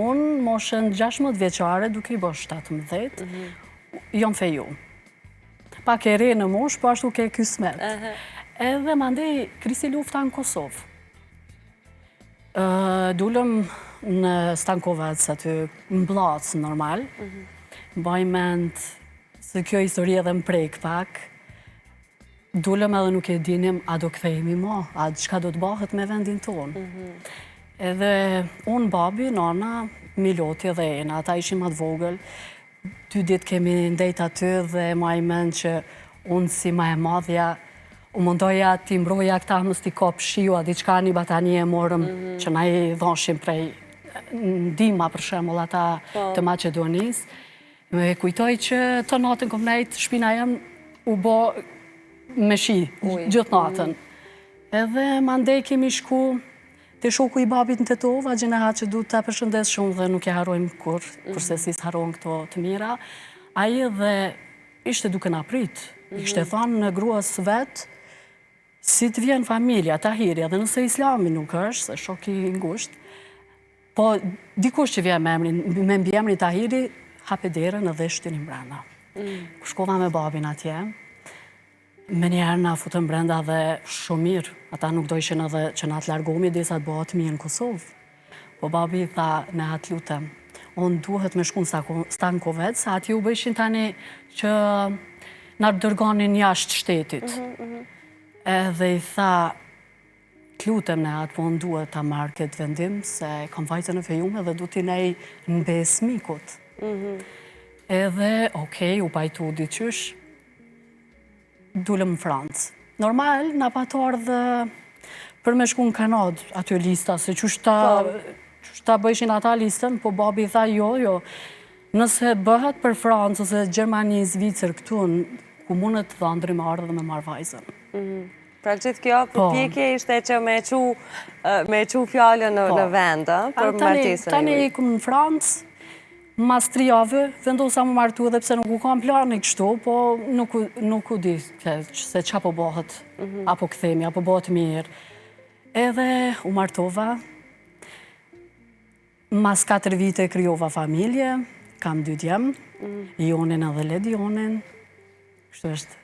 Unë moshën 16 vjeqare, duke i bërë 17, jom feju. Pak e re në mosh, po ashtu ke kismet. Edhe mandej krisi lufta në Kosovë. Dullëm në Stankovac aty, në Blac normal. Baj mend se kjo histori edhe më prek pak. Dullëm edhe nuk e dinim a do kthehemi ma, a çka do të bëhet me vendin tonë. Edhe unë, babi, nana, Miloti dhe Ena, ata ishim atë vogël. 2 ditë kemi ndejt aty dhe ma i mend që unë si ma e madhja u mundoja t'i mbroja këta mës t'i kop shiu, a diçka një batani e morëm që na i dhonshim prej ndima për shembull ata të Maqedonis. Me kujtoj që të natën kom nejt shpina jem u bo me shi gjithë natën. Edhe mandej kemi shku te shoku i babit në Tetova, Gjineha që du të përshëndes shumë dhe nuk e harojmë kur, kurse si s'harojmë këto të mira. Aji dhe ishte duke na prit, ishte thanë në gruas vetë, si të vjen familja, Tahiri, edhe nëse Islami nuk është, se shoki i ngusht, po dikush që vjen me mbi emrin Tahiri, hape derën edhe shtynin brenda. Kur shkova me babin atje, me njerë na futën brenda dhe shumë mirë. Ata nuk dojshin edhe që na të largohemi derisa të bëhet mirë në Kosovë. Po babi tha, ne atë lutem, unë duhet me shku në Stankovec, sa ati u bëjshin tani që na dërgonin jashtë shtetit. Edhe i tha, të lutem ne atë, po unë duhet ta marrë këtë vendim, se kam vajtën e fejume dhe du t'i nej në besmikut. Edhe, okej, u pajtu diqysh, dullëm në Francë. Normal, na patar dhe për me shku në Kanadë, aty lista, se qështa bëjshin ata listën, po babi tha jo, nëse bëhet për Francë ose Gjermani, Zvicër këtu, ku mundet të dhëndri me ardhë dhe me marrë vajzën. Pra gjithë kjo përpjekje ishte që me qu fjallën në vend, për martesën e tani ikum në Francë, mas 3 javë, vendosa më martu edhe pse nuk u kam plani kështu, po nuk u di se qa po bëhet, apo këthemi, apo bëhet mirë. Edhe u martova, mas 4 vite kryova familje, kam 2 djemë, Jonin edhe Ledionin, kështu është.